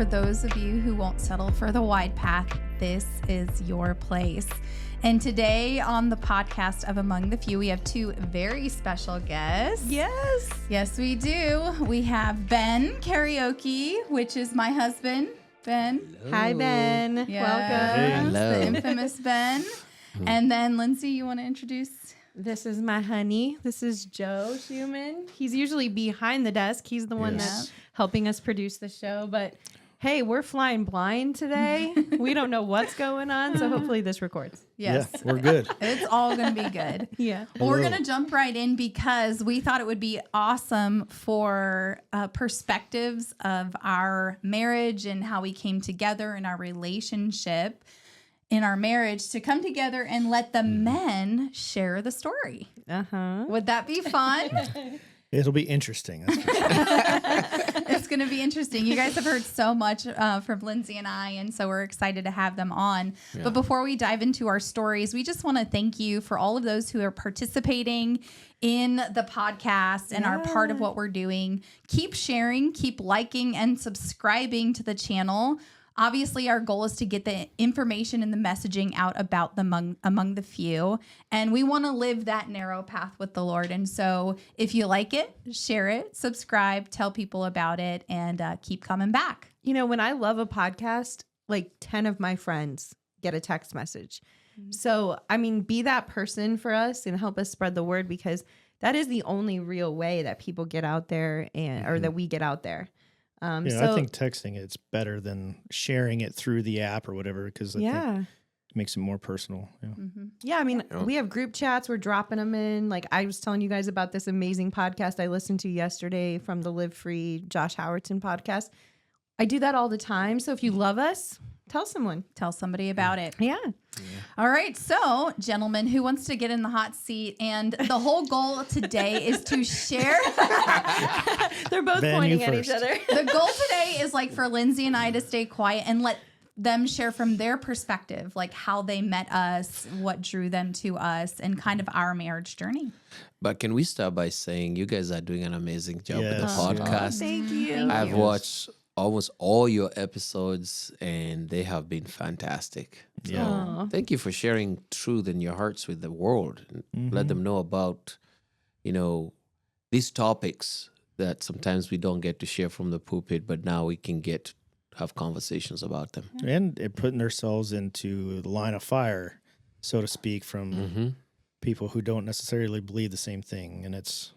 those of you who won't settle for the wide path, this is your place. And today on the podcast of Among the Few, we have two very special guests. Yes, we do. We have Ben Karaoke, which is my husband, Ben. Hello. Hi, Ben. Yes, Welcome. Hello. the infamous Ben. And then Lindsay, you want to introduce? This is my honey. This is Joe Schumann. He's usually behind the desk. He's the one Yes. that's helping us produce the show. But hey, we're flying blind today. We don't know what's going on. So hopefully this records. Yes. Yeah, we're good. It's all going to be good. Yeah. Well, we're Hello. going to jump right in because we thought it would be awesome for perspectives of our marriage and how we came together in our relationship, in our marriage, to come together and let the men share the story. Uh-huh. Would that be fun? It'll be interesting. That's for sure. It's going to be interesting. You guys have heard so much from Lindsay and I, and so we're excited to have them on. Yeah. But before we dive into our stories, we just want to thank you for all of those who are participating in the podcast and are part of what we're doing. Keep sharing, keep liking, and subscribing to the channel. Obviously, our goal is to get the information and the messaging out about the among the few. And we want to live that narrow path with the Lord. And so if you like it, share it, subscribe, tell people about it, and keep coming back. You know, when I love a podcast, like 10 of my friends get a text message. So, I mean, be that person for us and help us spread the word, because that is the only real way that people get out there or that we get out there. I think texting it's better than sharing it through the app or whatever, because I think it makes it more personal. Yeah. Yeah, I mean, we have group chats. We're dropping them in. Like I was telling you guys about this amazing podcast I listened to yesterday from the Live Free Josh Howardson podcast. I do that all the time. So if you love us, tell someone. Tell somebody about it. Yeah. All right. So, gentlemen, who wants to get in the hot seat? And the whole goal today is to share. They're both Ben, pointing you at each first. other. The goal today is like for Lindsay and I to stay quiet and let them share from their perspective, like how they met us, what drew them to us, and kind of our marriage journey. But can we start by saying you guys are doing an amazing job with the Yes. podcast? Thank you. Thank I've you. watched almost all your episodes and they have been fantastic. So Yeah. thank you for sharing truth in your hearts with the world. And let them know about, these topics that sometimes we don't get to share from the pulpit, but now we can have conversations about them. And it putting themselves into the line of fire, so to speak, from people who don't necessarily believe the same thing. And it's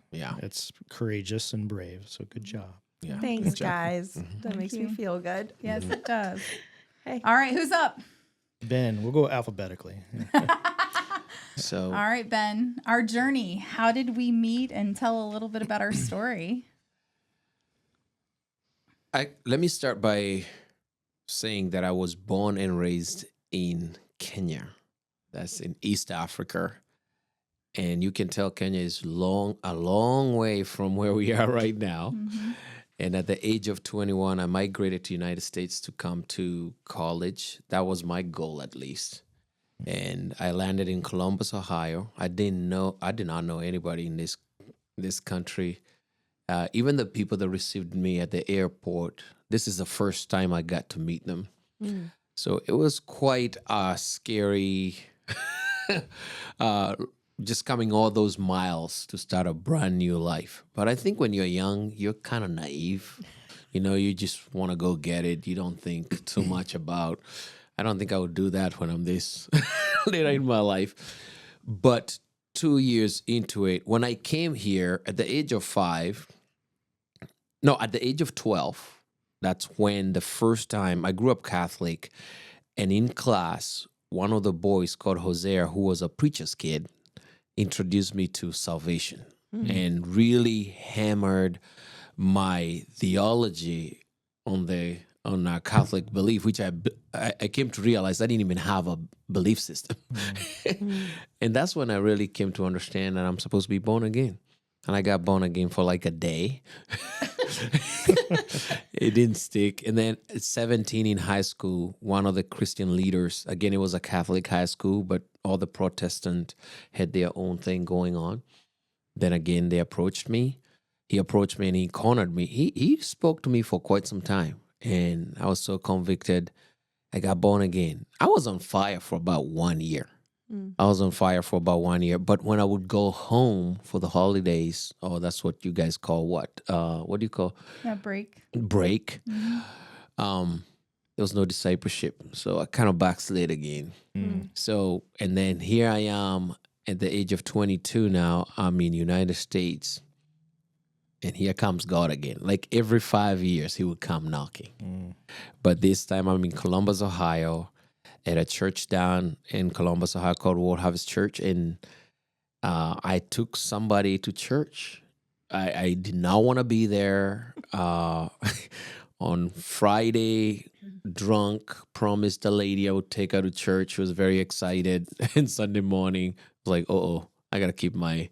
courageous and brave. So good job. Yeah. Thanks, Good job. guys. That Thank makes you. me feel good. Yes, it does. Hey. All right. Who's up? Ben, we'll go alphabetically. So All right, Ben. Our journey. How did we meet? And tell a little bit about our story. let me start by saying that I was born and raised in Kenya. That's in East Africa. And you can tell Kenya is a long way from where we are right now. And at the age of 21, I migrated to United States to come to college. That was my goal, at least. And I landed in Columbus, Ohio. I did not know anybody in this country. Even the people that received me at the airport, this is the first time I got to meet them. So it was quite scary, just coming all those miles to start a brand new life. But I think when you're young, you're kind of naive. You just want to go get it. You don't think too much about, I don't think I would do that when I'm this later in my life. But 2 years into it, when I came here at the age of 12, that's when the first time I grew up Catholic, and in class, one of the boys called Hosea, who was a preacher's kid, introduced me to salvation and really hammered my theology on our Catholic belief, which I came to realize I didn't even have a belief system. And that's when I really came to understand that I'm supposed to be born again. And I got born again for like a day. It didn't stick. And then at 17 in high school, one of the Christian leaders, again, it was a Catholic high school, but all the Protestant had their own thing going on. Then again, they approached me. He approached me and he cornered me. He spoke to me for quite some time. and I was so convicted. I got born again. I was on fire for about 1 year. I was on fire for about 1 year. But when I would go home for the holidays, that's what you guys call what? What do you call? Yeah, break. Break. There was no discipleship. So I kind of backslid again. So, and then here I am at the age of 22 now. I'm in United States. And here comes God again. Like every 5 years, he would come knocking. But this time I'm in Columbus, Ohio, at a church down in Columbus, Ohio called World Harvest Church. And I took somebody to church. I did not want to be there. On Friday, drunk, promised a lady I would take her to church. She was very excited. And Sunday morning, I was like, I got to keep my...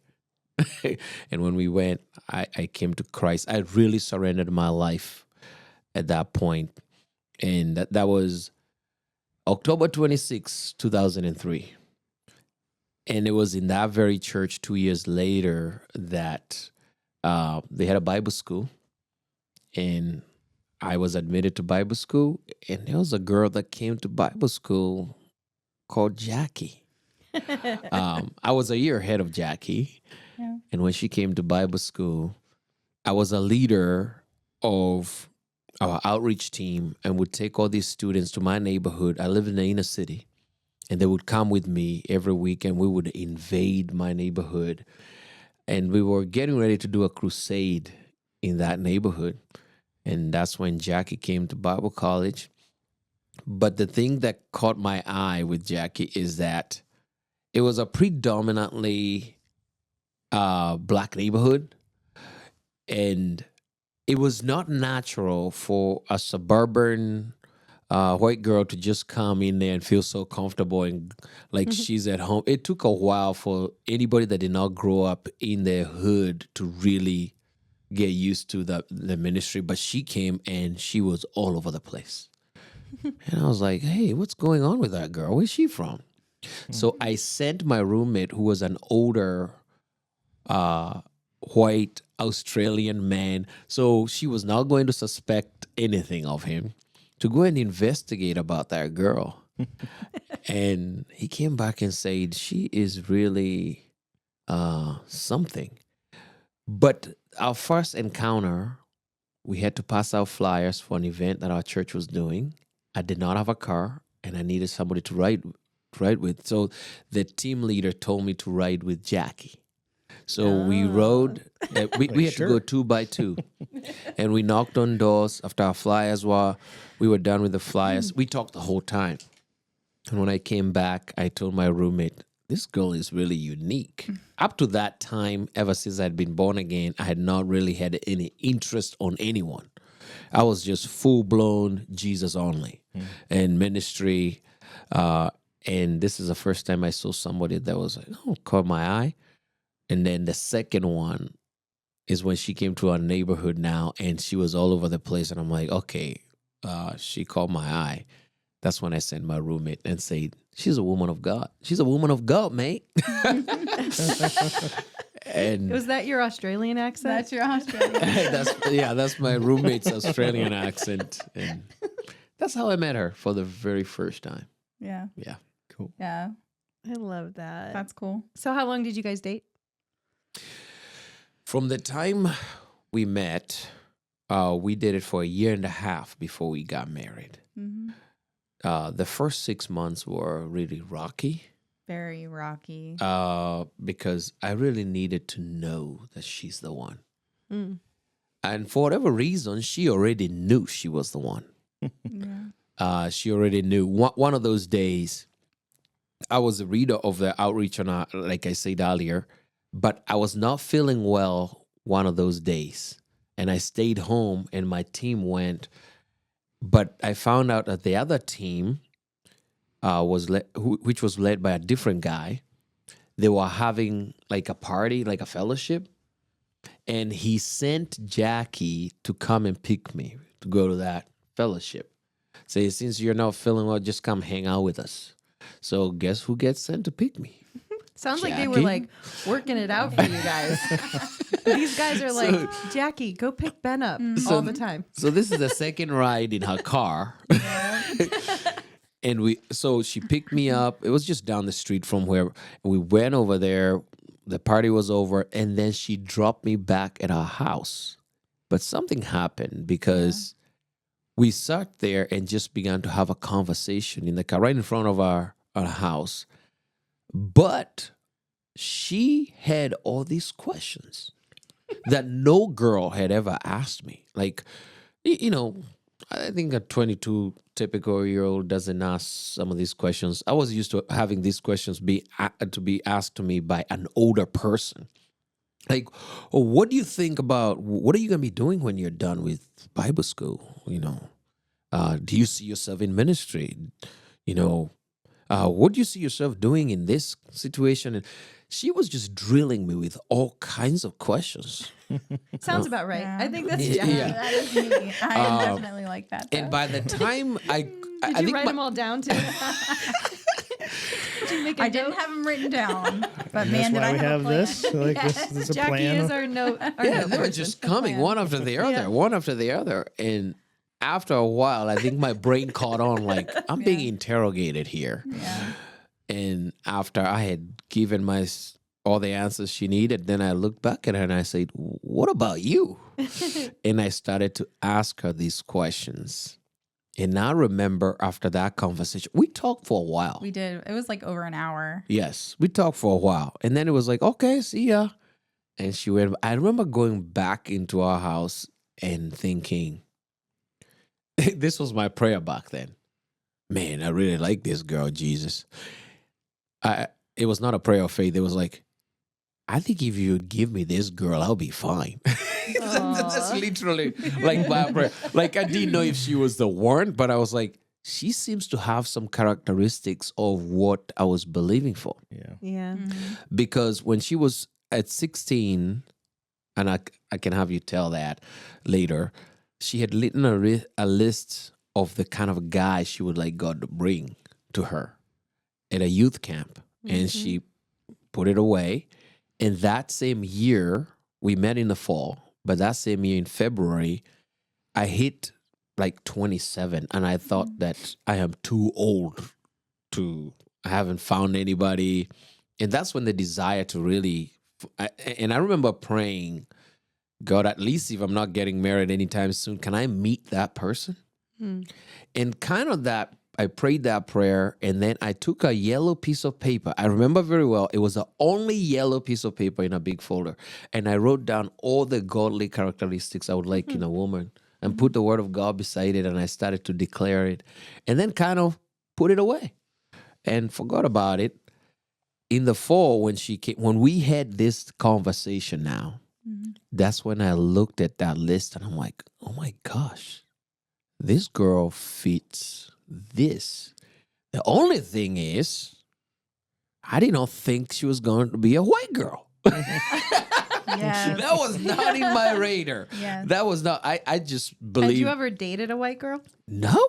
And when we went, I came to Christ. I really surrendered my life at that point. And that was October 26, 2003. And it was in that very church 2 years later that they had a Bible school. And I was admitted to Bible school. And there was a girl that came to Bible school called Jackie. I was a year ahead of Jackie. Yeah. And when she came to Bible school, I was a leader of our outreach team and would take all these students to my neighborhood. I lived in the inner city, and they would come with me every week, and we would invade my neighborhood. And we were getting ready to do a crusade in that neighborhood. And that's when Jackie came to Bible college. But the thing that caught my eye with Jackie is that it was a predominantly black neighborhood. And it was not natural for a suburban white girl to just come in there and feel so comfortable and like she's at home. It took a while for anybody that did not grow up in their hood to really get used to the ministry. But she came and she was all over the place. And I was like, hey, what's going on with that girl? Where's she from? So I sent my roommate, who was an older white Australian man, so she was not going to suspect anything of him, to go and investigate about that girl. And he came back and said, she is really something. But our first encounter, we had to pass out flyers for an event that our church was doing. I did not have a car, and I needed somebody to ride with. So the team leader told me to ride with Jackie. So we rode. We had to go 2 by 2, and we knocked on doors after our flyers we were done with the flyers. We talked the whole time. And when I came back, I told my roommate, this girl is really unique. Up to that time, ever since I'd been born again, I had not really had any interest on anyone. I was just full-blown Jesus only and ministry. And this is the first time I saw somebody that was like, caught my eye. And then the second one is when she came to our neighborhood now, and she was all over the place. And I'm like, okay, she caught my eye. That's when I sent my roommate and said, she's a woman of God. She's a woman of God, mate. And was that your Australian accent? That's your Australian. that's my roommate's Australian accent. And that's how I met her for the very first time. Yeah. Yeah. Cool. Yeah. I love that. That's cool. So how long did you guys date? From the time we met, we did it for 1.5 years before we got married. Mm-hmm. The first 6 months were really rocky. Very rocky. Because I really needed to know that she's the one. Mm. And for whatever reason, she already knew she was the one. Yeah. She already knew. One of those days, I was a reader of the outreach, like I said earlier, but I was not feeling well one of those days. And I stayed home and my team went. But I found out that the other team, which was led by a different guy, they were having like a party, like a fellowship. And he sent Jackie to come and pick me to go to that fellowship. Say, since you're not feeling well, just come hang out with us. So guess who gets sent to pick me? Sounds like they were Jackie? like working it out for you guys. These guys are like, Jackie, go pick Ben up all the time. So this is the second ride in her car. And so she picked me up. It was just down the street from where we went over there. The party was over, and then she dropped me back at our house. But something happened because we sat there and just began to have a conversation in the car right in front of our house. But she had all these questions that no girl had ever asked me. Like, you know, I think a 22 typical year old doesn't ask some of these questions. I was used to having these questions to be asked to me by an older person. Like, oh, what do you think about, what are you going to be doing when you're done with Bible school? You know, do you see yourself in ministry? You know, what do you see yourself doing in this situation? And she was just drilling me with all kinds of questions. Sounds about right. Yeah. I think that's Yeah. Jackie. Yeah, that is me. I am definitely like that. And though. by the time I Did I you think write my- them all down too? Did you make a I didn't note? have them written down, but And man, that's did why I we have have a plan. this. Like this is a Jackie plan. is our note. Our yeah, note they were person. just coming plan. one after the other, Yeah. one after the other. And after a while, I think my brain caught on, like, I'm being Yeah. interrogated here. Yeah. And after I had given all the answers she needed, then I looked back at her and I said, what about you? And I started to ask her these questions. And I remember after that conversation, we talked for a while. We did. It was like over an hour. Yes, we talked for a while. And then it was like, okay, see ya. And she went, I remember going back into our house and thinking, this was my prayer back then. Man, I really like this girl, Jesus. It was not a prayer of faith. It was like, I think if you would give me this girl, I'll be fine. That's literally like my prayer. Like, I didn't know if she was the one, but I was like, she seems to have some characteristics of what I was believing for. Yeah. Yeah. Because when she was at 16, and I can have you tell that later, she had written a list of the kind of guy she would like God to bring to her at a youth camp. And she put it away. And that same year, we met in the fall, but that same year in February, I hit like 27. And I thought that I am too old I haven't found anybody. And that's when the desire to really, and I remember praying, God, at least if I'm not getting married anytime soon, can I meet that person? And kind of that, I prayed that prayer, and then I took a yellow piece of paper. I remember very well. It was the only yellow piece of paper in a big folder. And I wrote down all the godly characteristics I would like in a woman and put the word of God beside it, and I started to declare it. And then kind of put it away and forgot about it. In the fall, when she came, when we had this conversation now, that's when I looked at that list and I'm like, oh my gosh, this girl fits this. The only thing is, I did not think she was going to be a white girl. Yes. That was not in my radar. Yes. That was not, I just believe. Had you ever dated a white girl? No.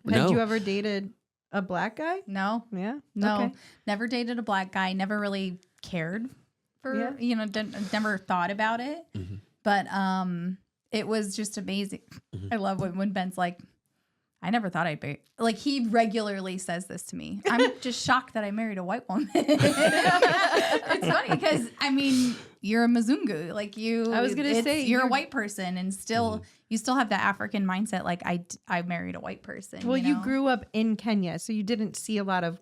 Had you ever dated a black guy? No. Yeah. No. Okay. Never dated a black guy. Never really cared for, Yeah. never thought about it. Mhm. But it was just amazing. I love when Ben's like, I never thought I'd be like, he regularly says this to me. I'm just shocked that I married a white woman. It's funny because I mean, you're a Mzungu, like you. I was gonna say, you're a you're- white person, and still you still have that African mindset. Like I married a white person. Well, you know? grew up in Kenya, so you didn't see a lot of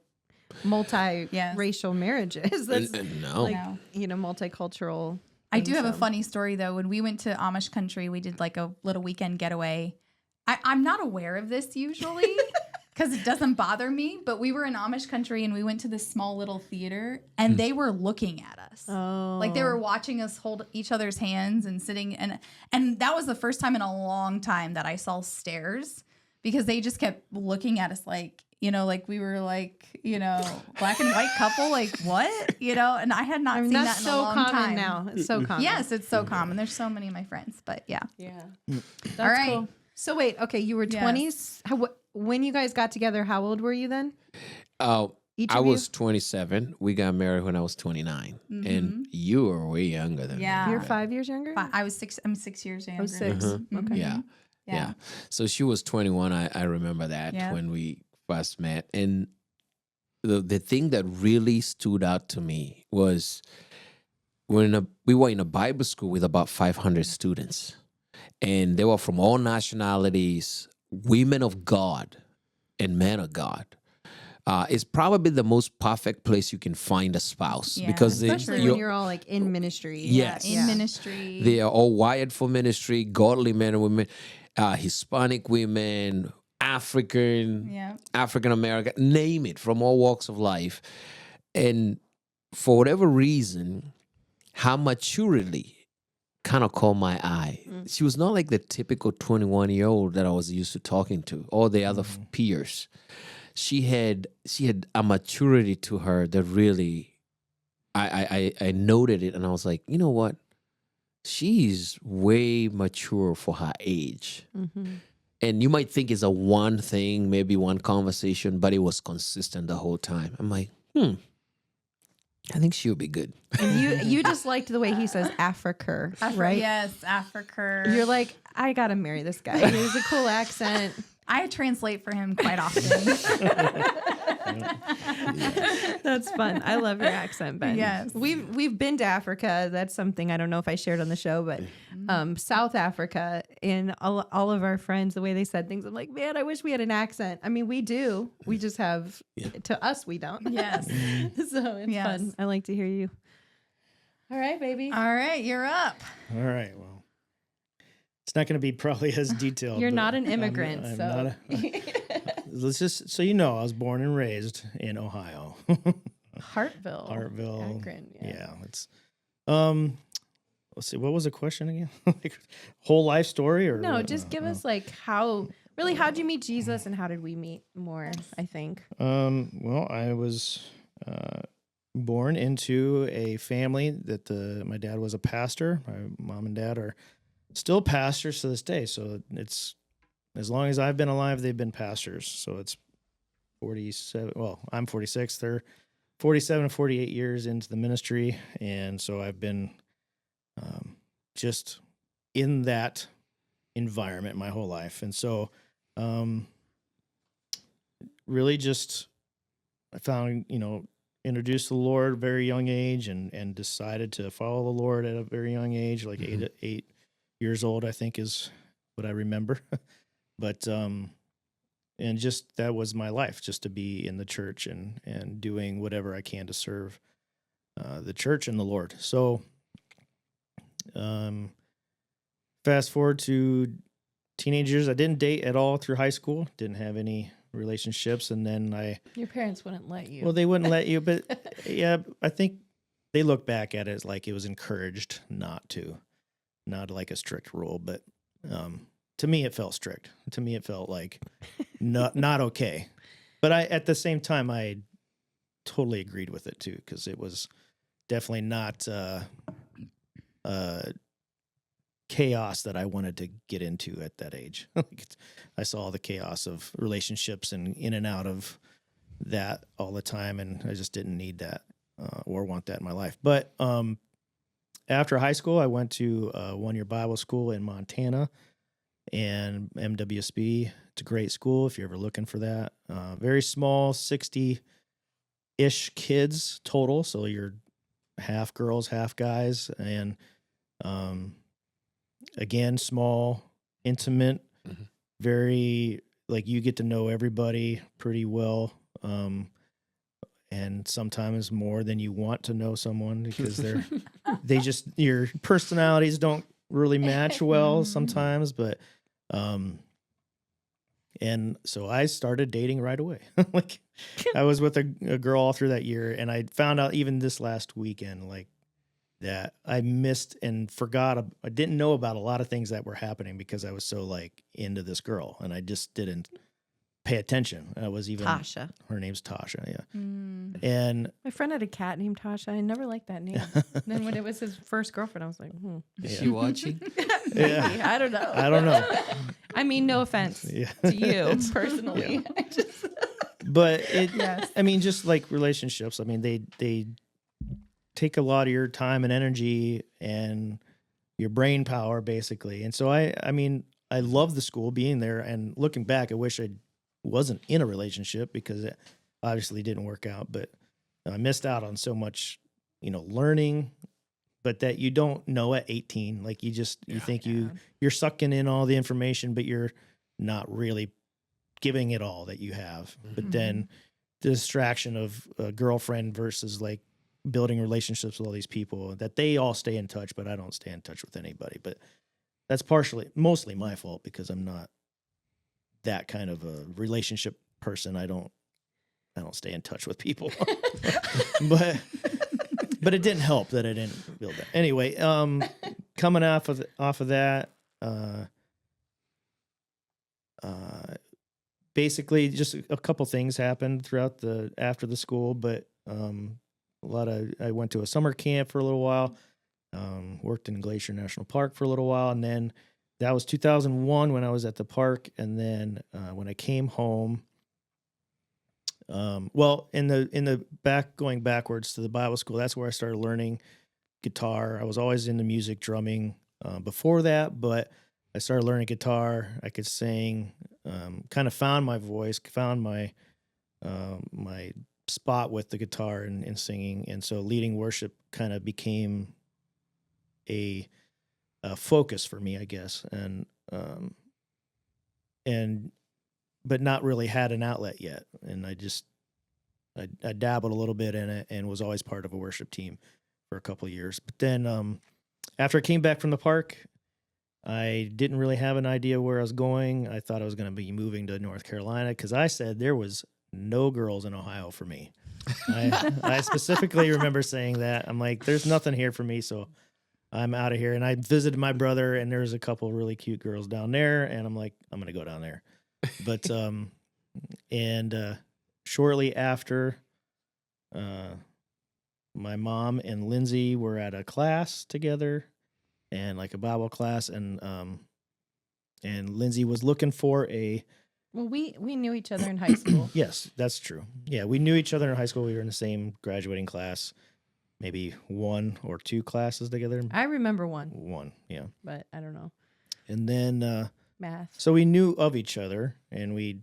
multi-racial marriages. That's No. like, No. multicultural. I do have a so. funny story though. When we went to Amish country, we did like a little weekend getaway. I'm not aware of this usually because it doesn't bother me, but we were in Amish country and we went to this small little theater and they were looking at us. Oh. Like they were watching us hold each other's hands and sitting and that was the first time in a long time that I saw stares because they just kept looking at us like, like we were like, black and white couple, like what? And I had not seen that that's in a so long common time. now. It's so common. Yes, it's so common. There's so many of my friends, but yeah. Yeah. All That's right. cool. So wait, okay, you were Yes. 20s. When you guys got together, how old were you then? Each I of you? was 27. We got married when I was 29, and you were way younger than Yeah. me. You're 5 years younger? I was 6. I'm 6 years younger. Oh, 6. Okay. Yeah. Yeah. So she was 21. I remember that Yeah. when we first met. And the thing that really stood out to me was we were in a Bible school with about 500 students. And they were from all nationalities, women of God and men of God. It's probably the most perfect place you can find a spouse because especially when you're all like in ministry. Yes. In ministry. They are all wired for ministry, godly men and women, Hispanic women, African American, name it, from all walks of life. And for whatever reason, her maturity kind of caught my eye. She was not like the typical 21-year-old that I was used to talking to, or the other peers. She had a maturity to her that really, I noted it, and I was like, you know what? She's way mature for her age. And you might think it's a one thing, maybe one conversation, but it was consistent the whole time. I'm like, I think she'll be good. And you just liked the way he says Africa, right? Yes, Africa. You're like, I gotta marry this guy. He has a cool accent. I translate for him quite often. That's fun. I love your accent, Ben. Yes. We've been to Africa. That's something I don't know if I shared on the show, but South Africa, and all of our friends, the way they said things, I'm like, man, I wish we had an accent. I mean, we do. We just have, to us, we don't. Yes. So it's fun. I like to hear you. All right, baby. All right, you're up. All right. Well, it's not going to be probably as detailed. You're but not an immigrant, I'm so. Let's just so you know, I was born and raised in Ohio. Hartville. Akron, yeah. It's let's see, what was the question again? Like, whole life story, or No, what? just give us like how'd you meet Jesus and how did we meet more, I think. Well, I was born into a family that my dad was a pastor. My mom and dad are still pastors to this day. So it's, as long as I've been alive, they've been pastors. So it's 47. Well, I'm 46. They're 47 to 48 years into the ministry. And so I've been just in that environment my whole life. And so really just, I found, introduced to the Lord at a very young age and decided to follow the Lord at a very young age, like 8 years old, I think is what I remember. But, and just, that was my life, just to be in the church and doing whatever I can to serve the church and the Lord. So, fast forward to teenage years, I didn't date at all through high school, didn't have any relationships. And then your parents wouldn't let you. Well, they wouldn't let you, but yeah, I think they look back at it as like it was encouraged not like a strict rule, but, to me, it felt strict. To me, it felt like not okay. But at the same time, I totally agreed with it too, because it was definitely not chaos that I wanted to get into at that age. I saw the chaos of relationships and in and out of that all the time, and I just didn't need that or want that in my life. But after high school, I went to a one-year Bible school in Montana, and MWSB. It's a great school if you're ever looking for that. Very small, 60-ish kids total. So you're half girls, half guys. And again, small, intimate, very, like, you get to know everybody pretty well. And sometimes more than you want to know someone, because your personalities don't really match well sometimes, but and so I started dating right away. Like, I was with a girl all through that year, and I found out even this last weekend, like, that I missed and forgot. I didn't know about a lot of things that were happening because I was so, like, into this girl, and I just didn't pay attention. I was even Tasha. Her name's Tasha, yeah. And my friend had a cat named Tasha. I never liked that name. And then when it was his first girlfriend, I was like, Is she watching? Maybe. I don't know. I don't know. I mean, no offense to you personally. But it, Yes. I mean, just like relationships, I mean, they take a lot of your time and energy and your brain power, basically. And so I mean, I love the school, being there, and looking back, I wish I wasn't in a relationship because it obviously didn't work out. But I missed out on so much, learning, but that you don't know at 18. Like you think you're sucking in all the information, but you're not really giving it all that you have. But then the distraction of a girlfriend versus like building relationships with all these people, that they all stay in touch, but I don't stay in touch with anybody. But that's mostly my fault because I'm not that kind of a relationship person. I don't stay in touch with people. but it didn't help that I didn't build that. Anyway, coming off of that, basically just a couple things happened after the school, but I went to a summer camp for a little while, worked in Glacier National Park for a little while, and then that was 2001 when I was at the park, and then when I came home, going backwards to the Bible school, that's where I started learning guitar. I was always into music, drumming before that, but I started learning guitar. I could sing, kind of found my voice, found my spot with the guitar and singing. And so leading worship kind of became a focus for me, I guess. But not really had an outlet yet. And I dabbled a little bit in it and was always part of a worship team for a couple of years. But then after I came back from the park, I didn't really have an idea where I was going. I thought I was going to be moving to North Carolina because I said there was no girls in Ohio for me. I specifically remember saying that. I'm like, there's nothing here for me, so I'm out of here. And I visited my brother, and there's a couple really cute girls down there, and I'm like, I'm going to go down there. But shortly after, my mom and Lindsay were at a class together, and like a Bible class, and Lindsay was looking for a. Well, we knew each other in high school. Yes, that's true. Yeah, we knew each other in high school. We were in the same graduating class, maybe 1 or 2 classes together. I remember one. One, yeah. But I don't know. And then Math. So we knew of each other, and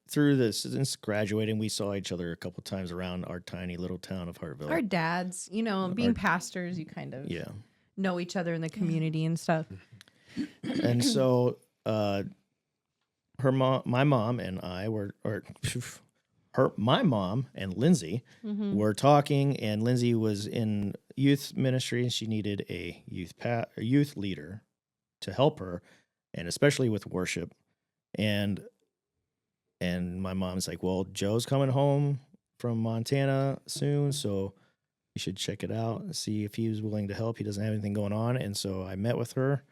since graduating, we saw each other a couple times around our tiny little town of Hartville. Our dads, being pastors, you kind of know each other in the community and stuff. And so my mom and I my mom and Lindsay were talking, and Lindsay was in youth ministry, and she needed a youth leader to help her, and especially with worship. And my mom's like, well, Joe's coming home from Montana soon, so you should check it out and see if he was willing to help. He doesn't have anything going on. And so I met with her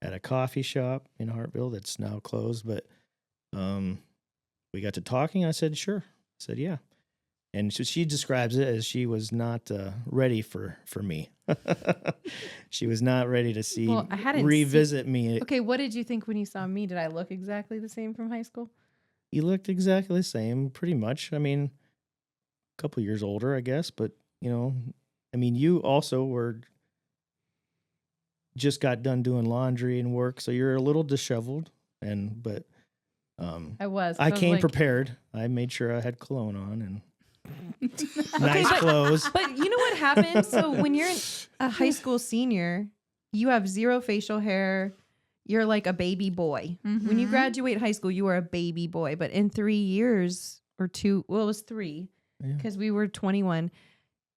at a coffee shop in Hartville that's now closed, but we got to talking. I said, sure. I said, yeah. And so she describes it as she was not ready for me. She was not ready to revisit me. Okay, what did you think when you saw me? Did I look exactly the same from high school? You looked exactly the same, pretty much. I mean, a couple years older, I guess. But, you also just got done doing laundry and work, so you're a little disheveled. But I came prepared. I made sure I had cologne on and nice clothes. But you know what happens? So when you're a high school senior, you have zero facial hair. You're like a baby boy. Mm-hmm. When you graduate high school, you are a baby boy. But in 3 years or 2, well, it was 3 because we were 21.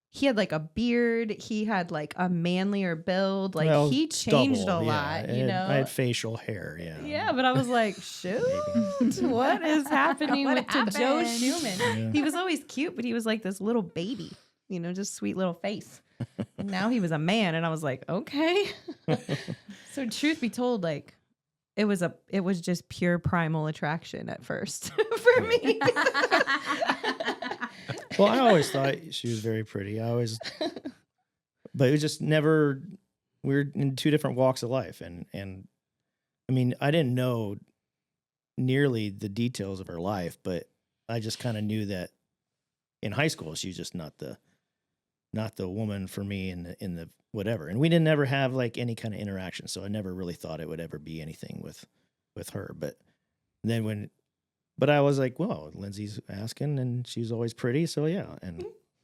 He had like a beard. He had like a manlier build. Like he changed a lot, I had facial hair, Yeah, but I was like, shoot, what is happening to Joe Schumann? Yeah. He was always cute, but he was like this little baby, just sweet little face. And now he was a man, and I was like, okay. So truth be told, like it was just pure primal attraction at first for me. Well, I always thought she was very pretty. But it was just never. We were in 2 different walks of life, and I mean, I didn't know nearly the details of her life, but I just kind of knew that in high school she's just not the woman for me in the whatever. And we didn't ever have like any kind of interaction, so I never really thought it would ever be anything with her. But then but I was like, well, Lindsay's asking, and she's always pretty, so yeah.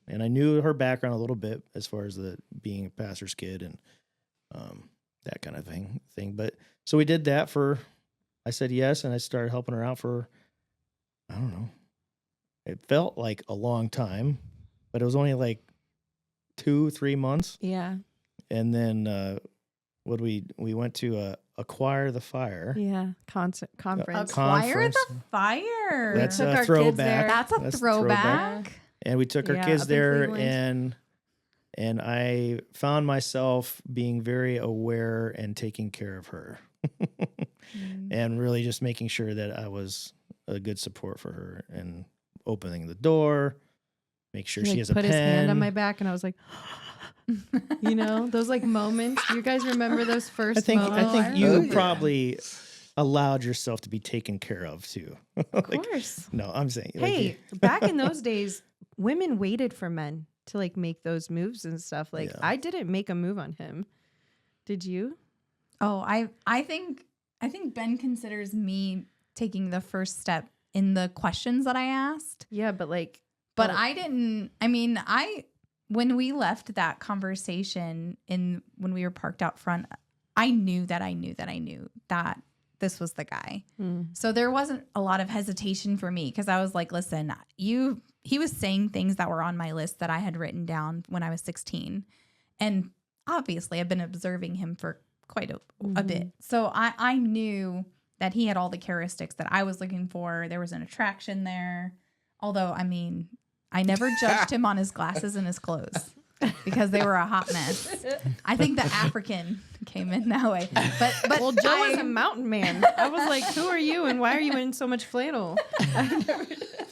And I knew her background a little bit as far as being a pastor's kid and that kind of thing. But so we did that I said yes, and I started helping her out for, I don't know, it felt like a long time, but it was only like 2-3 months. Yeah. And then we went to Acquire the Fire. Yeah. Conference. Acquire Conference. the Fire. That's took a our kids throwback. there. That's a throwback. And we took our Yeah, kids up in there, Cleveland. and I found myself being very aware and taking care of her, and really just making sure that I was a good support for her and opening the door, make sure He, she like, has a put pen. his hand on my back, and I was like, you know, those like moments. You guys remember those first I think moments? you Oh, yeah. probably allowed yourself to be taken care of too. Of Like, course. no, I'm saying, Hey, back in those days, women waited for men to like make those moves and stuff. Like Yeah. I didn't make a move on him. Did you? Oh, I think Ben considers me taking the first step in the questions that I asked. Yeah, but like, But oh, I didn't. I mean, when we left that conversation when we were parked out front, I knew that this was the guy. So there wasn't a lot of hesitation for me because I was like, listen, he was saying things that were on my list that I had written down when I was 16. And obviously I've been observing him for quite a bit. So I knew that he had all the characteristics that I was looking for. There was an attraction there. Although, I mean, I never judged him on his glasses and his clothes because they were a hot mess. I think the African came in that way. But well, Joe was a mountain man. I was like, who are you and why are you in so much flannel?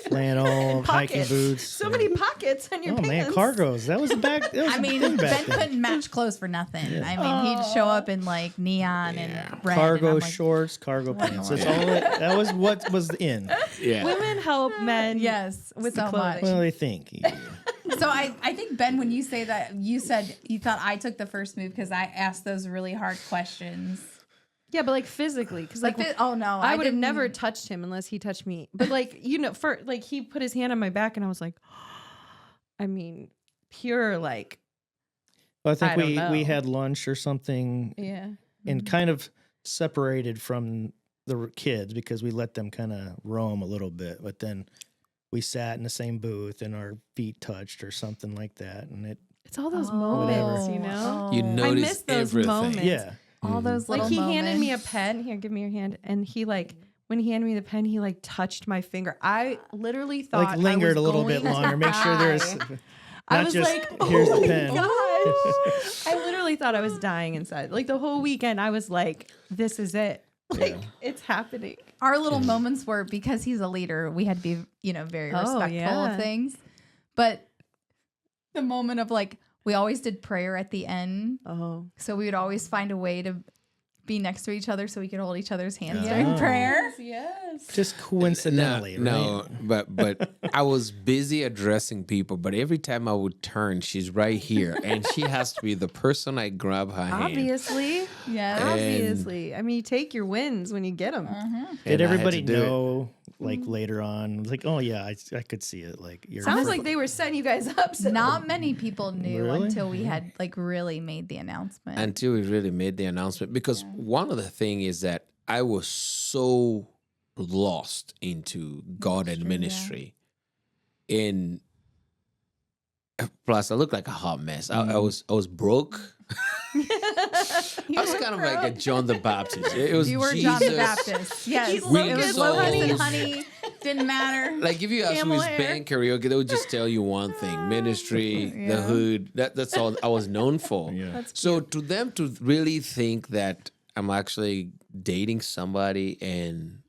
flannel, hiking Pockets. boots. So many pockets on your Oh pants. man, cargos. That was back. That was I mean, thing back Ben then. couldn't match clothes for nothing. Yeah. I mean, he'd show up in like neon and red. Cargo and I'm like, shorts, cargo what pants. in That's the all. That was what was in. Yeah. Women help men. Yes, with so the clothing. much. Well, they think. So I think, Ben, when you say that, you said you thought I took the first move because I asked those really hard questions. Yeah, but like physically, because like, Oh no, I would have didn't- never touched him unless he touched me. But like, you know, for like he put his hand on my back and I was like, I mean, pure like, Well, I think I don't we know. had lunch or something yeah. and kind of separated from the kids because we let them kind of roam a little bit, but then we sat in the same booth and our feet touched or something like that, and It's all those Oh, moments, you know? You oh. notice I miss those everything. moments. yeah. all those Like little he handed me a moments. pen. Here, give me your hand. And he like, when he handed me the pen, he like touched my finger. I literally thought Like lingered I a was little bit going to longer. Make sure there's die. not I was just like, here's oh the my pen. gosh. I literally thought I was dying inside. Like the whole weekend, I was like, this is it. Like it's happening. Our little moments were because he's a leader. We had to be, very Oh, respectful yeah. of things. But the moment of like, we always did prayer at the end. Oh. So we would always find a way to be next to each other so we could hold each other's hands Yeah. during prayer. Yes. Just coincidentally, No, right? but I was busy addressing people. But every time I would turn, she's right here, and she has to be the person I grab her hand. Obviously. Yes. Obviously. I mean, you take your wins when you get them. Did And I had everybody to do it. know, like later on, like, oh yeah, I could see it. Like, you're Sounds like they were setting you guys up. So. Not many people knew Really? until we had like really made the announcement. Until we really made the announcement, because one of the things is that I was so lost into God and True, ministry, and plus I looked like a hot mess. I was broke. I was kind of like a John the Baptist. It was You were Jesus. John the Baptist. Yes. He It looked was good Lotus and souls. honey. Didn't matter. Like if you ask Camel who's hair. band karaoke, they would just tell you one thing: ministry, the Yeah. hood. That's all I was known for. Yeah. So to them to really think that I'm actually dating somebody and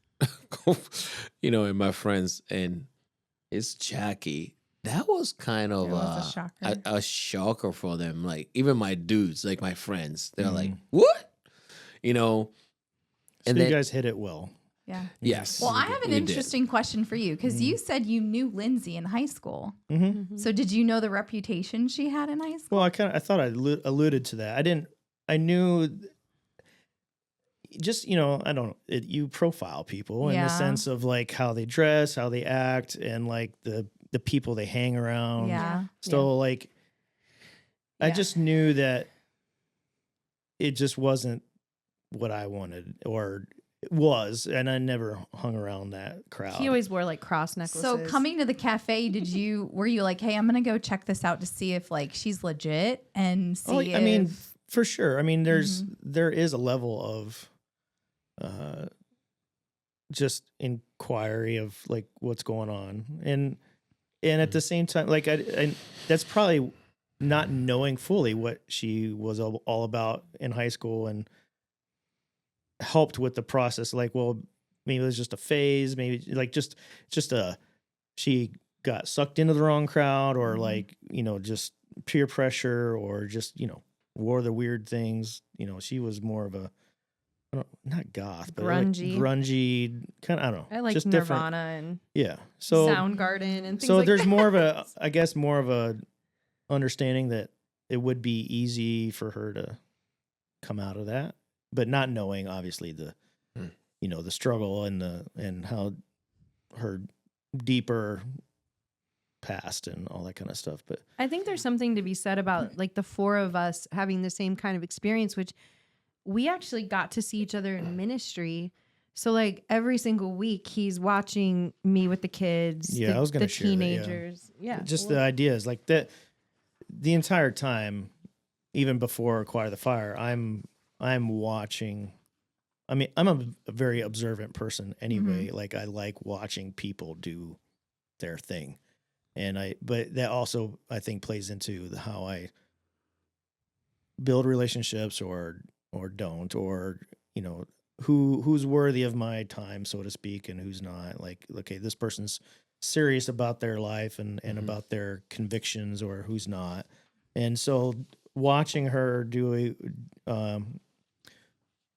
and my friends and it's Jackie, that was kind of It was a shocker. a shocker for them. Like even my dudes, like my friends, they're like, Mhm. "What?" So And you then guys hit it well. Yeah. Yes. Well, I we have an did. interesting question for you because you said you knew Lindsay in high school. Mm-hmm. So did you know the reputation she had in high school? Well, I thought I alluded to that. I knew just, I don't know, you profile people in the Yeah. sense of like how they dress, how they act, and like the people they hang around. Yeah. So like, I Yeah. just knew that it just wasn't what I wanted or was, and I never hung around that crowd. He always wore like cross necklaces. So coming to the cafe, were you like, hey, I'm going to go check this out to see if like she's legit and see Oh, if... I mean, for sure. I mean, there is a level of just inquiry of like what's going on, and at the same time, like I that's probably not knowing fully what she was all about in high school, and helped with the process. Like, well, maybe it was just a phase, maybe like just she got sucked into the wrong crowd, or like, just peer pressure, or just, wore the weird things. She was more of a, not goth, but grungy kind of, I don't know. I like just Nirvana different. and Yeah. So Soundgarden and things so like there's that. more of a, I guess, more of a understanding that it would be easy for her to come out of that, but not knowing obviously the the struggle and how her deeper past and all that kind of stuff. But I think there's something to be said about like the four of us having the same kind of experience, which we actually got to see each other in ministry. So like every single week he's watching me with the kids, Yeah, I was gonna the share that, yeah. teenagers. Yeah. just the idea is like that the entire time, even before Acquire the Fire, I'm watching. I mean, I'm a very observant person anyway. Like I like watching people do their thing. But that also I think plays into how I build relationships or don't, or, who's worthy of my time, so to speak, and who's not. Like, okay, this person's serious about their life and about their convictions, or who's not. And so watching her do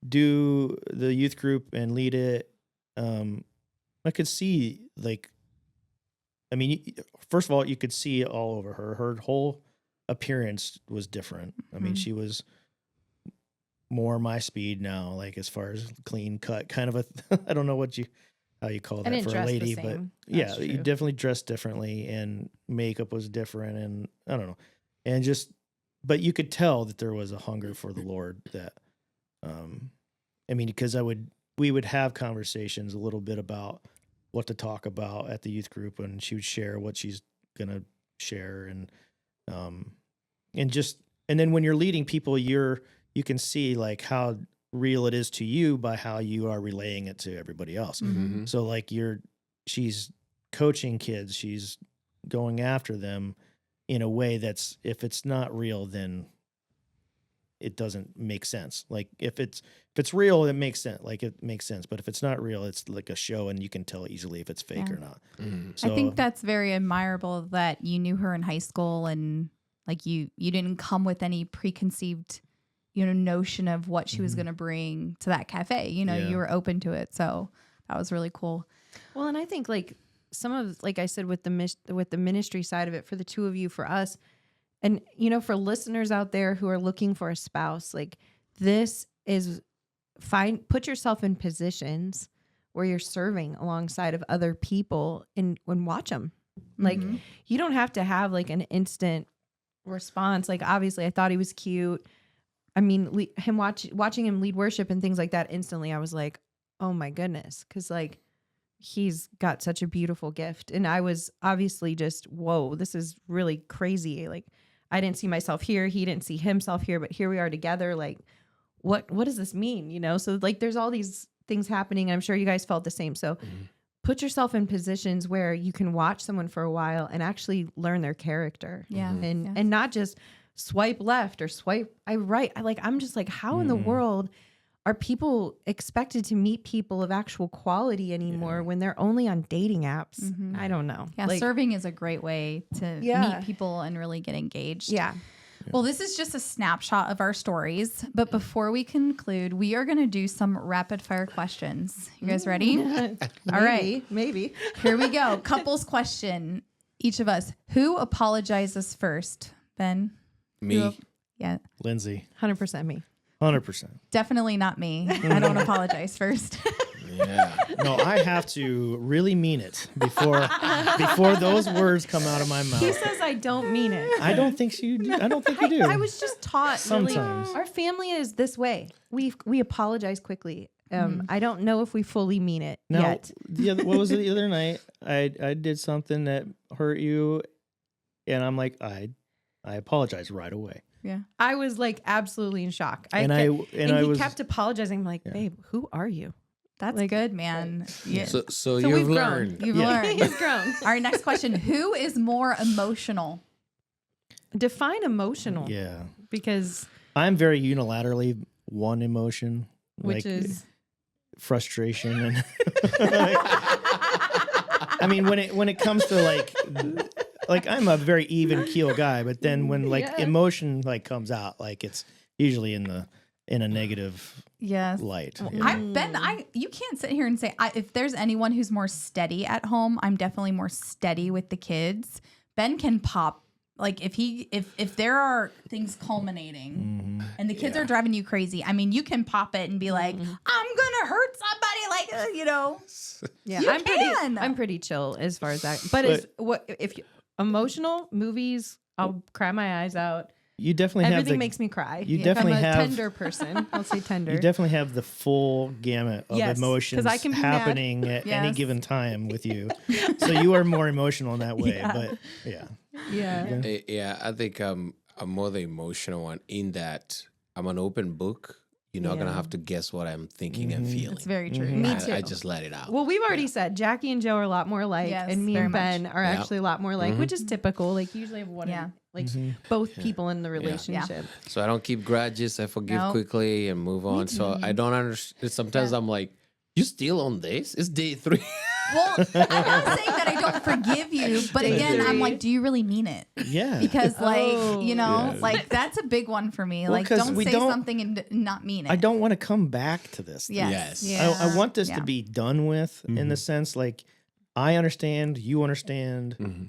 the youth group and lead it, I could see, like, I mean, first of all, you could see it all over her. Her whole appearance was different. I mean, she was more my speed now, like as far as clean cut, kind of I don't know how you call that for a lady, but yeah, you definitely dressed differently, and makeup was different, and I don't know, and but you could tell that there was a hunger for the Lord. That, I mean, because we would have conversations a little bit about what to talk about at the youth group, and she would share what she's gonna share, and then when you're leading people, you can see like how real it is to you by how you are relaying it to everybody else. So like she's coaching kids, she's going after them in a way that's, if it's not real, then it doesn't make sense. Like if it's real, it makes sense. Like it makes sense. But if it's not real, it's like a show, and you can tell easily if it's fake or not. So, I think that's very admirable that you knew her in high school, and like you didn't come with any preconceived, notion of what she was going to bring to that cafe. You were open to it. So that was really cool. Well, and I think like some of, like I said, with the ministry side of it, for the two of you, for us, and, for listeners out there who are looking for a spouse, like this is put yourself in positions where you're serving alongside of other people and watch them. Like you don't have to have like an instant response. Like, obviously I thought he was cute. I mean, watching him lead worship and things like that, instantly I was like, oh my goodness. 'Cause like he's got such a beautiful gift. And I was obviously just, whoa, this is really crazy. Like I didn't see myself here. He didn't see himself here, but here we are together. Like what does this mean? So like there's all these things happening. And I'm sure you guys felt the same. So put yourself in positions where you can watch someone for a while and actually learn their character. Yeah. And not just swipe left or swipe right. I'm just like, how in the world are people expected to meet people of actual quality anymore when they're only on dating apps? I don't know. Yeah, serving is a great way to meet people and really get engaged. Yeah. Well, this is just a snapshot of our stories. But before we conclude, we are going to do some rapid fire questions. You guys ready? All right. Maybe. Here we go. Couples question. Each of us. Who apologizes first? Ben? Me. Yeah. Lindsay, 100% me. 100%. Definitely not me. I don't apologize first. Yeah. No, I have to really mean it before those words come out of my mouth. He says I don't mean it. I don't think you do. I don't think you do. I was just taught Sometimes. really, our family is this way. We apologize quickly. I don't know if we fully mean it Now, yet. what was it the other night? I did something that hurt you, and I'm like, I apologize right away. Yeah. I was like absolutely in shock. And I I was kept apologizing. I'm like, babe, who are you? That's good, man. Yeah. So we've you've grown. learned. You've Yeah. learned. He's grown. All right, next question. Who is more emotional? Define emotional. Yeah, Because I'm very unilaterally one emotion, which like is frustration, and I mean when it comes to like I'm a very even keel guy, but then when emotion comes out, like it's usually in a negative Yes. light. Well, Yeah. you can't sit here and say if there's anyone who's more steady at home, I'm definitely more steady with the kids. Ben can pop if there are things culminating and the kids are driving you crazy. I mean, you can pop it and be like, I'm gonna hurt somebody, yeah. You can. I'm pretty chill as far as that. But if emotional movies, I'll cry my eyes out. You definitely have Everything makes me cry. You definitely I'm a have tender person. I'll say tender. You definitely have the full gamut of Yes, 'cause emotions I can be happening at any Yes. given time with you. So you are more emotional in that way. Yeah. But yeah. Yeah. Yeah, I think I'm more the emotional one in that I'm an open book. You're not gonna have to guess what I'm thinking and feeling. It's very true. Me Yeah. too. I just let it out. Well, we've already said Jackie and Joe are a lot more alike, Yes, and me very and Ben much. are Yeah. actually a lot more alike, which is typical. Like usually have one, Yeah. both people in the relationship. So I don't keep grudges. I forgive No. quickly and move on. So I don't understand. Sometimes I'm like, you still on this? It's day 3. Well, I'm not saying that I don't forgive you, but again, I'm like, do you really mean it? Yeah. Because Yeah. that's a big one for me. Well, Like, 'cause don't we say don't- something and not mean it. I don't want to come back to this. Yes. Yes. I want this Yeah. to be done with in the sense like I understand, you understand. Mhm.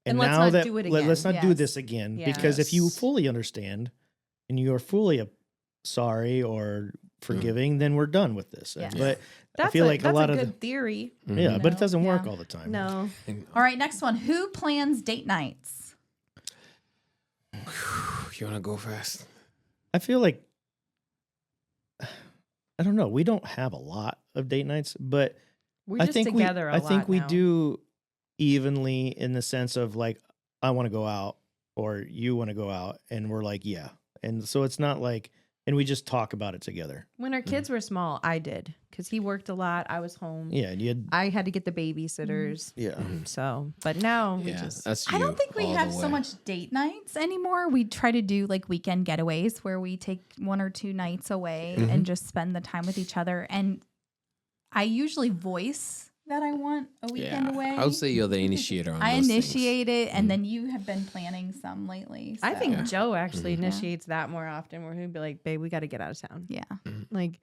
And let's now not that do it let's again. not do Yes. this again Yeah. because if you Yes. fully understand and you are fully sorry or forgiving, then we're done with this. Yes. But That's I feel like a lot of good theory. yeah, but it doesn't work Yeah. all the time. No, All right, next one. Who plans date nights? You want to go fast? I feel like I don't know. We don't have a lot of date nights, but we're I just think together I a lot think we now. do evenly in the sense of like I want to go out or you want to go out, and we're like yeah, and so it's not like and we just talk about it together. When our kids were small, I did because he worked a lot. I was home. Yeah, and you had I had to get the babysitters. yeah. So, but now we Yeah, just that's I you don't think we all the have so way. much date nights anymore. We try to do like weekend getaways where we take 1 or 2 nights away and just spend the time with each other. And I usually voice that I want a weekend away. I would say you're the initiator on I those initiate it, and then you have been planning some lately. I think so, Joe actually initiates that more often, where he'd be like, "Babe, we got to get out of town." yeah, Like,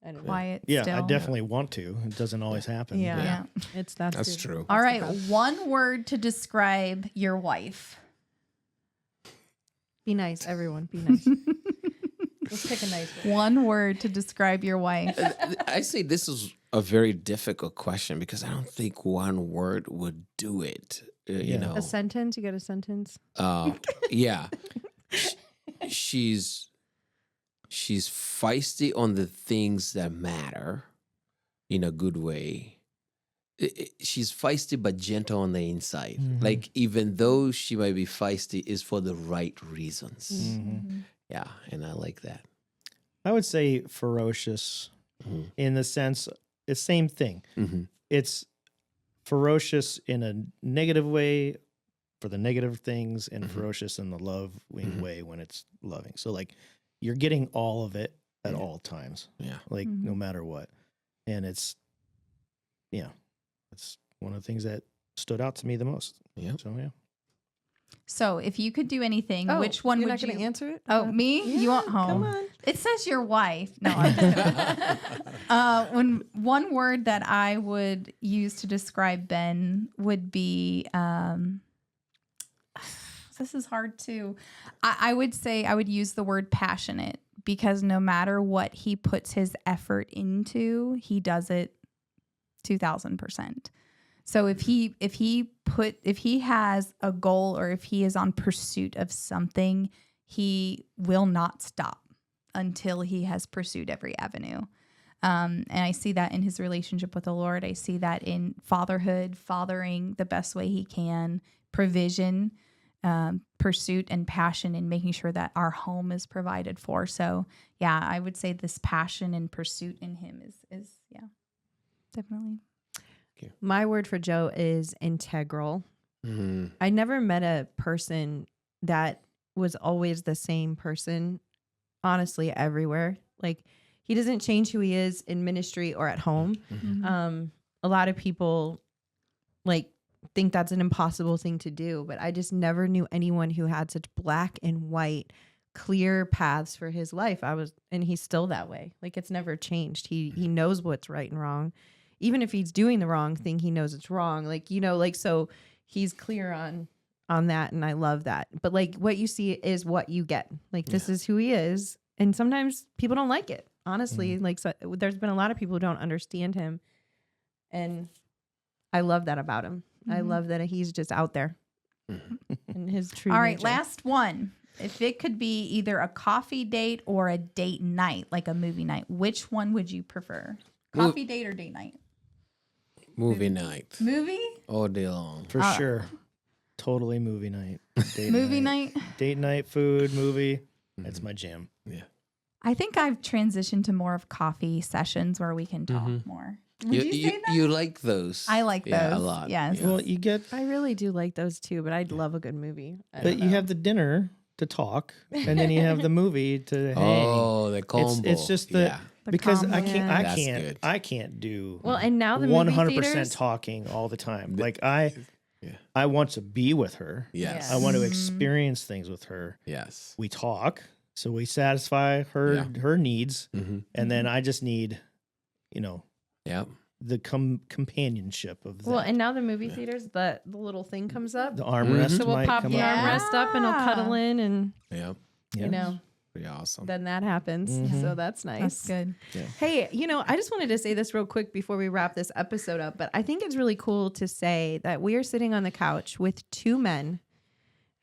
I don't know. quiet. Yeah, still. I definitely want to. It doesn't always happen. Yeah. Yeah. That's true. All right, one word to describe your wife. Be nice, everyone. Be nice. Let's pick a nice word. One word to describe your wife. I say this is a very difficult question because I don't think one word would do it. You Yeah. know, A sentence. You got a sentence? yeah, she's feisty on the things that matter, in a good way. She's feisty but gentle on the inside. Mhm. Like even though she might be feisty, is for the right reasons. Mhm. Yeah, and I like that. I would say ferocious Mhm. in the sense, it's same thing. Mm-hmm. It's ferocious in a negative way for the negative things and Mhm. ferocious in the loving Mhm. way when it's loving. So like you're getting all of it at Yeah. all times, Yeah. like Mhm. no matter what. And it's one of the things that stood out to me the most. Yeah. So yeah. So if you could do anything, Oh, which one you're would not you? going to answer it? Oh, me? Yeah, You want home? Come on. It says your wife. No, I'm just kidding. When one word that I would use to describe Ben would be, this is hard too. I would say I would use the word passionate, because no matter what he puts his effort into, he does it 2000%. So if he has a goal, or if he is on pursuit of something, he will not stop until he has pursued every avenue. And I see that in his relationship with the Lord. I see that in fatherhood, fathering the best way he can, provision, pursuit and passion, and making sure that our home is provided for. So yeah, I would say this passion and pursuit in him is definitely. My word for Joe is integral. Mm-hmm. I never met a person that was always the same person, honestly, everywhere. Like, he doesn't change who he is in ministry or at home. Mm-hmm. A lot of people like think that's an impossible thing to do, but I just never knew anyone who had such black and white, clear paths for his life. And he's still that way. Like, it's never changed. He knows what's right and wrong. Even if he's doing the wrong thing, he knows it's wrong. Like, so he's clear on that. And I love that. But like, what you see is what you get. Like, this is who he is. And sometimes people don't like it. Honestly, like, so there's been a lot of people who don't understand him. And I love that about him. I love that he's just out there in his true All right, nature. last one. If it could be either a coffee date or a date night, like a movie night, which one would you prefer? Coffee date or date night? Movie night. Movie? All day long. For sure. Totally movie night. Date Movie night? Date night, food, movie. That's my jam. Yeah. I think I've transitioned to more of coffee sessions where we can talk more. Would you say that? You like those? I like Yeah, a those. lot. Yes. Yeah. Well, you get, I really do like those too, but I'd love a good movie. but you have the dinner to talk, and then you have the movie to hang. Oh, the combo. It's just the yeah. because combo. That's good. I can't do Well, and now the movie 100% theaters, talking all the time. Like I want to be with her. Yes. I want to experience things with her. Yes. We talk, so we satisfy her needs, Mm-hmm. and then I just need, Yeah. the companionship of that. well, and now the movie theaters, the little thing comes up. The armrest So we'll might pop come the up. armrest up and I'll cuddle in, and Yeah. Pretty awesome. then that happens. So that's nice. That's good. Hey, I just wanted to say this real quick before we wrap this episode up, but I think it's really cool to say that we are sitting on the couch with two men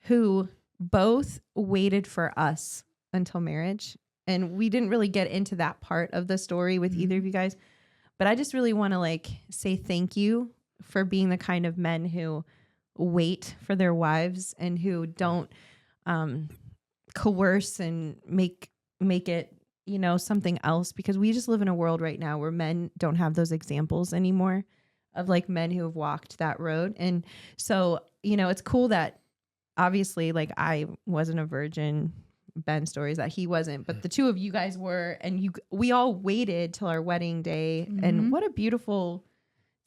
who both waited for us until marriage. And we didn't really get into that part of the story with either of you guys, but I just really want to say thank you for being the kind of men who wait for their wives and who don't coerce and make it something else, because we just live in a world right now where men don't have those examples anymore of men who have walked that road. And so it's cool that obviously I wasn't a virgin. Ben stories that he wasn't, but the two of you guys were, and we all waited till our wedding day. And what a beautiful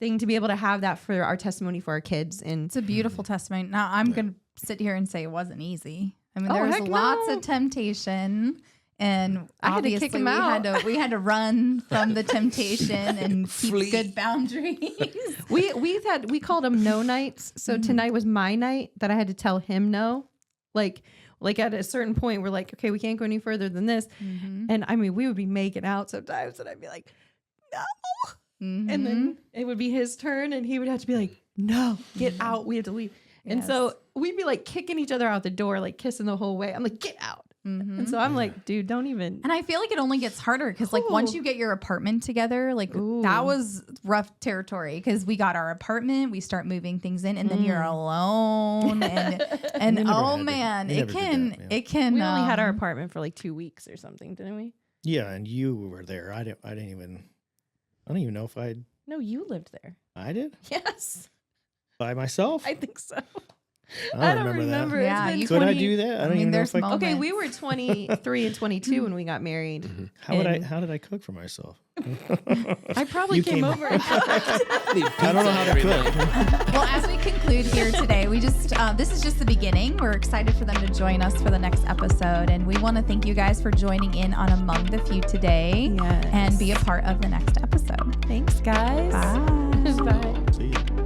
thing to be able to have that for our testimony for our kids. And It's a beautiful testimony. Now I'm going to sit here and say it wasn't easy. I mean, there was heck lots no. of temptation, and I had to obviously kick him out. we had to run from the temptation and keep Flee. good boundaries. we called them no nights. So tonight was my night that I had to tell him no. Like at a certain point, we're like, okay, we can't go any further than this. And I mean, we would be making out sometimes, and I'd be like, no. And then it would be his turn, and he would have to be like, no, get out. We have to leave. And so we'd be kicking each other out the door, kissing the whole way. I'm like, get out. And so I'm like, dude, don't even. And I feel like it only gets harder because once you get your apartment together, that was rough territory, because we got our apartment, we start moving things in, and then you're alone, and oh man, it can. We only had our apartment for 2 weeks or something, didn't we? Yeah, and you were there. I don't even know if No, you lived there. I did Yes, by myself. I think so. I don't remember. Yeah, It's been you Could I 20 do that? I don't even know there's if I could. Okay, moments. we were 23 and 22 when we got married. How did I cook for myself? I probably You came came- over. And I don't know how to cook. Well, as we conclude here today, we just this is just the beginning. We're excited for them to join us for the next episode, and we want to thank you guys for joining in on Among the Few today, Yes. and be a part of the next episode. Thanks, guys. Bye. Bye. See ya.